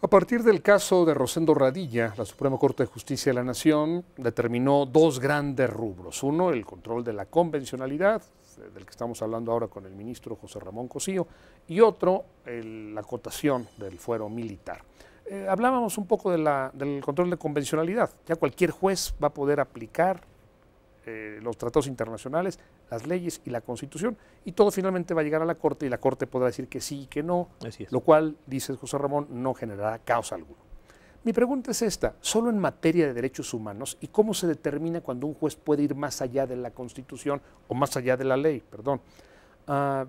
A partir del caso de Rosendo Radilla, la Suprema Corte de Justicia de la Nación determinó dos grandes rubros. Uno, el control de la convencionalidad, del que estamos hablando ahora con el ministro José Ramón Cosío, y otro, la acotación del fuero militar. Hablábamos un poco del control de convencionalidad. Ya cualquier juez va a poder aplicar los tratados internacionales, las leyes y la Constitución, y todo finalmente va a llegar a la Corte y la Corte podrá decir que sí y que no, lo cual, dice José Ramón, no generará caos alguno. Mi pregunta es esta, solo en materia de derechos humanos, ¿y cómo se determina cuando un juez puede ir más allá de la Constitución o más allá de la ley?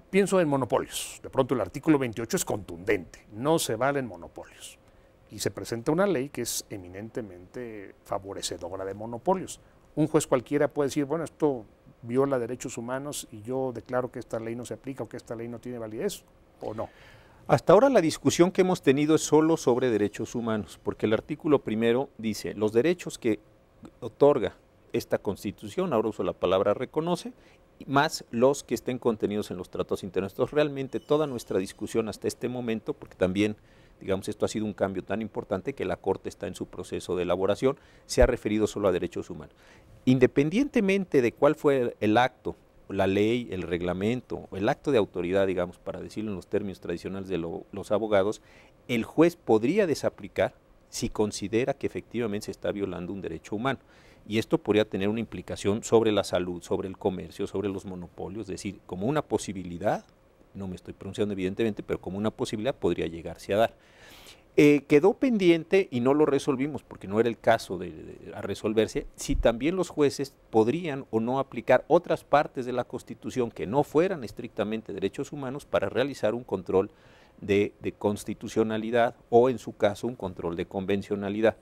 Pienso en monopolios. De pronto el artículo 28 es contundente, no se valen monopolios. Y se presenta una ley que es eminentemente favorecedora de monopolios. Un juez cualquiera puede decir, bueno, esto viola derechos humanos y yo declaro que esta ley no se aplica o que esta ley no tiene validez, ¿o no? Hasta ahora la discusión que hemos tenido es solo sobre derechos humanos, porque el artículo primero dice, los derechos que otorga esta Constitución, ahora uso la palabra reconoce, más los que estén contenidos en los tratados internacionales. Entonces, realmente toda nuestra discusión hasta este momento, porque también, digamos, esto ha sido un cambio tan importante que la Corte está en su proceso de elaboración, se ha referido solo a derechos humanos. Independientemente de cuál fue el acto, la ley, el reglamento, el acto de autoridad, digamos, para decirlo en los términos tradicionales de los abogados, el juez podría desaplicar si considera que efectivamente se está violando un derecho humano. Y esto podría tener una implicación sobre la salud, sobre el comercio, sobre los monopolios, es decir, como una posibilidad, no me estoy pronunciando evidentemente, pero como una posibilidad podría llegarse a dar. Quedó pendiente y no lo resolvimos porque no era el caso a resolverse, si también los jueces podrían o no aplicar otras partes de la Constitución que no fueran estrictamente derechos humanos para realizar un control de constitucionalidad o en su caso un control de convencionalidad.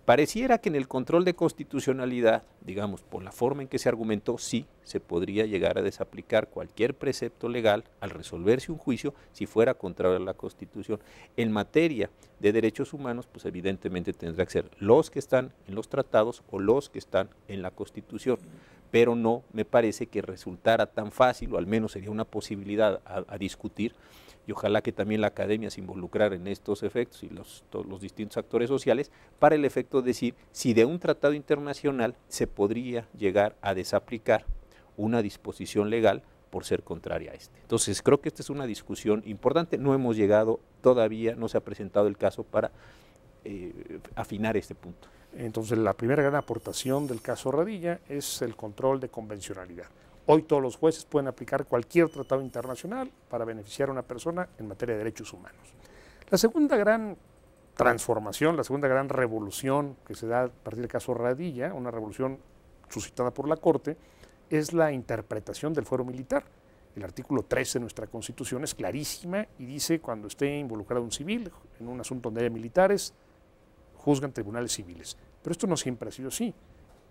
Pareciera que en el control de constitucionalidad, digamos, por la forma en que se argumentó, sí se podría llegar a desaplicar cualquier precepto legal al resolverse un juicio si fuera contrario a la Constitución. En materia de derechos humanos, pues evidentemente tendrá que ser los que están en los tratados o los que están en la Constitución, pero no me parece que resultara tan fácil, o al menos sería una posibilidad a discutir, y ojalá que también la academia se involucrara en estos efectos y todos los distintos actores sociales, para el efecto de decir si de un tratado internacional se podría llegar a desaplicar una disposición legal por ser contraria a este. Entonces creo que esta es una discusión importante, no hemos llegado todavía, no se ha presentado el caso para afinar este punto. Entonces la primera gran aportación del caso Radilla es el control de convencionalidad. Hoy todos los jueces pueden aplicar cualquier tratado internacional para beneficiar a una persona en materia de derechos humanos. La segunda gran transformación, la segunda gran revolución que se da a partir del caso Radilla, una revolución suscitada por la Corte, es la interpretación del fuero militar. El artículo 13 de nuestra Constitución es clarísima y dice cuando esté involucrado un civil en un asunto donde haya militares, juzgan tribunales civiles. Pero esto no siempre ha sido así.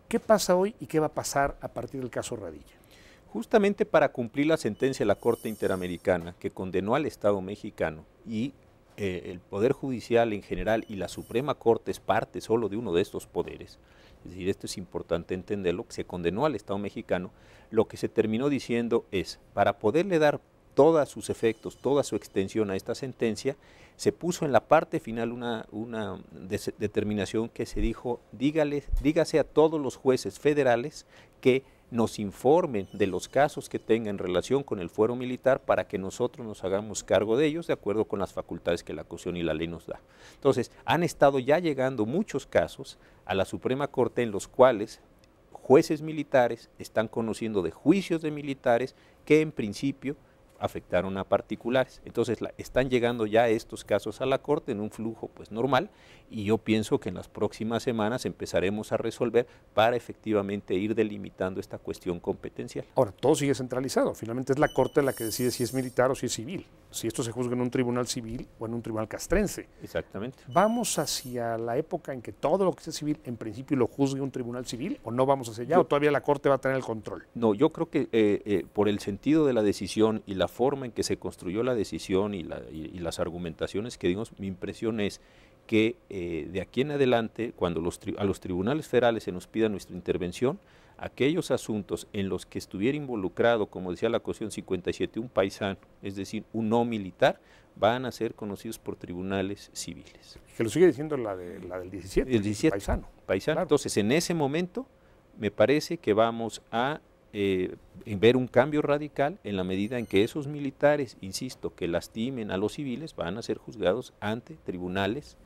¿Qué pasa hoy y qué va a pasar a partir del caso Radilla? Justamente para cumplir la sentencia de la Corte Interamericana que condenó al Estado mexicano y el Poder Judicial en general y la Suprema Corte es parte solo de uno de estos poderes, es decir, esto es importante entenderlo, que se condenó al Estado mexicano, lo que se terminó diciendo es, para poderle dar todos sus efectos, toda su extensión a esta sentencia, se puso en la parte final una determinación que se dijo, dígase a todos los jueces federales que nos informen de los casos que tengan en relación con el fuero militar para que nosotros nos hagamos cargo de ellos de acuerdo con las facultades que la Constitución y la ley nos da. Entonces, han estado ya llegando muchos casos a la Suprema Corte en los cuales jueces militares están conociendo de juicios de militares que en principio afectaron a particulares. Entonces están llegando ya estos casos a la Corte en un flujo pues normal y yo pienso que en las próximas semanas empezaremos a resolver para efectivamente ir delimitando esta cuestión competencial. Ahora, todo sigue centralizado. Finalmente es la Corte la que decide si es militar o si es civil. Si esto se juzga en un tribunal civil o en un tribunal castrense. Exactamente. ¿Vamos hacia la época en que todo lo que sea civil en principio lo juzgue un tribunal civil o no vamos hacia allá o todavía la Corte va a tener el control? No, yo creo que por el sentido de la decisión y la forma en que se construyó la decisión y las argumentaciones que dimos, mi impresión es que de aquí en adelante, cuando a los tribunales federales se nos pida nuestra intervención, aquellos asuntos en los que estuviera involucrado, como decía la cuestión 57, un paisano, es decir, un no militar, van a ser conocidos por tribunales civiles. Que lo sigue diciendo la del 17, el 17 paisano. Claro. Entonces, en ese momento, me parece que vamos a ver un cambio radical en la medida en que esos militares, insisto, que lastimen a los civiles, van a ser juzgados ante tribunales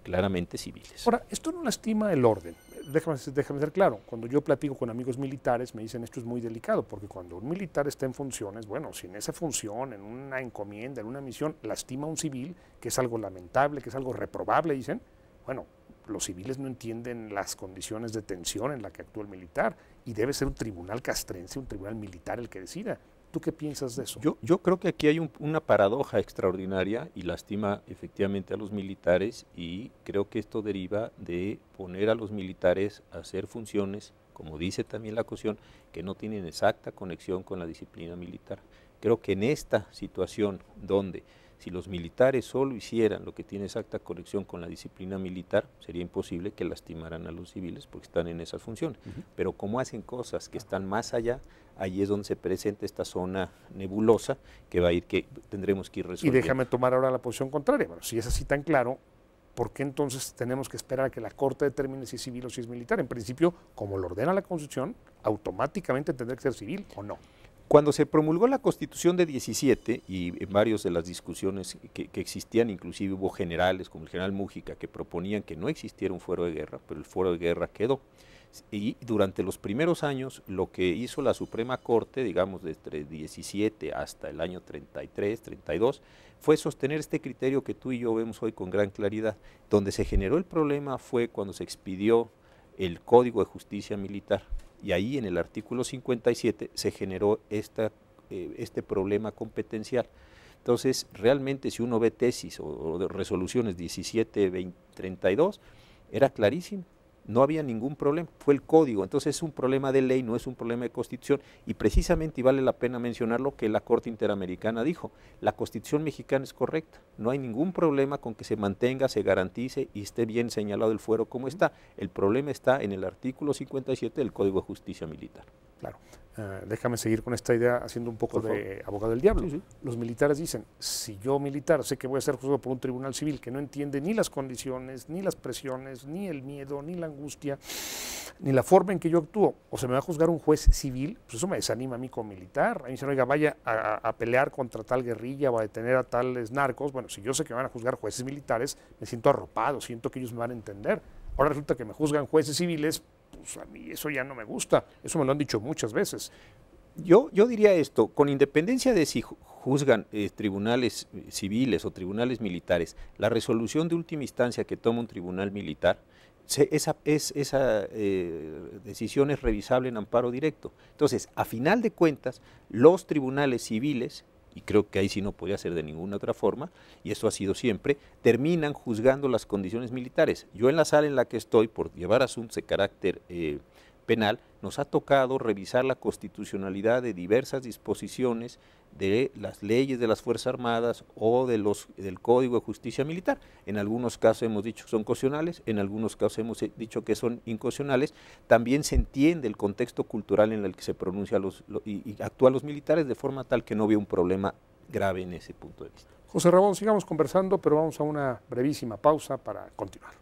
claramente civiles. Ahora, esto no lastima el orden. Déjame ser claro, cuando yo platico con amigos militares me dicen esto es muy delicado, porque cuando un militar está en funciones, bueno, si en esa función, en una encomienda, en una misión, lastima a un civil, que es algo lamentable, que es algo reprobable, dicen, bueno, los civiles no entienden las condiciones de tensión en la que actúa el militar y debe ser un tribunal castrense, un tribunal militar el que decida. ¿Tú qué piensas de eso? Yo creo que aquí hay una paradoja extraordinaria y lastima efectivamente a los militares, y creo que esto deriva de poner a los militares a hacer funciones, como dice también la Constitución, que no tienen exacta conexión con la disciplina militar. Creo que en esta situación donde si los militares solo hicieran lo que tiene exacta conexión con la disciplina militar, sería imposible que lastimaran a los civiles porque están en esas funciones. Pero como hacen cosas que están más allá, ahí es donde se presenta esta zona nebulosa que tendremos que ir resolviendo. Y déjame tomar ahora la posición contraria. Bueno, si es así tan claro, ¿por qué entonces tenemos que esperar a que la Corte determine si es civil o si es militar? En principio, como lo ordena la Constitución, automáticamente tendrá que ser civil o no. Cuando se promulgó la Constitución de 17 y en varias de las discusiones que existían, inclusive hubo generales como el general Mújica que proponían que no existiera un fuero de guerra, pero el fuero de guerra quedó. Y durante los primeros años lo que hizo la Suprema Corte, digamos desde 17 hasta el año 33, 32, fue sostener este criterio que tú y yo vemos hoy con gran claridad. Donde se generó el problema fue cuando se expidió el Código de Justicia Militar. Y ahí en el artículo 57 se generó este problema competencial. Entonces, realmente si uno ve tesis o de resoluciones 17, 20, 32, era clarísimo. No había ningún problema, fue el código. Entonces es un problema de ley, no es un problema de Constitución, y precisamente, y vale la pena mencionarlo, que la Corte Interamericana dijo, la Constitución mexicana es correcta, no hay ningún problema con que se mantenga, se garantice y esté bien señalado el fuero como está. El problema está en el artículo 57 del Código de Justicia Militar. Claro. Déjame seguir con esta idea haciendo un poco de abogado del diablo. Sí. Los militares dicen, si yo militar sé que voy a ser juzgado por un tribunal civil que no entiende ni las condiciones, ni las presiones, ni el miedo, ni la angustia, ni la forma en que yo actúo, o se me va a juzgar un juez civil, pues eso me desanima a mí como militar. A mí se me diga, vaya a pelear contra tal guerrilla o a detener a tales narcos. Bueno, si yo sé que me van a juzgar jueces militares, me siento arropado, siento que ellos me van a entender. Ahora resulta que me juzgan jueces civiles, pues a mí eso ya no me gusta, eso me lo han dicho muchas veces. Yo diría esto, con independencia de si juzgan tribunales civiles o tribunales militares, la resolución de última instancia que toma un tribunal militar, esa decisión es revisable en amparo directo. Entonces, a final de cuentas, los tribunales civiles, y creo que ahí sí no podía ser de ninguna otra forma, y eso ha sido siempre, terminan juzgando las condiciones militares. Yo en la sala en la que estoy, por llevar asuntos de carácter penal, nos ha tocado revisar la constitucionalidad de diversas disposiciones de las leyes de las Fuerzas Armadas o del Código de Justicia Militar. En algunos casos hemos dicho que son constitucionales, en algunos casos hemos dicho que son inconstitucionales. También se entiende el contexto cultural en el que se pronuncia y actúan los militares, de forma tal que no veo un problema grave en ese punto de vista. José Ramón, sigamos conversando, pero vamos a una brevísima pausa para continuar.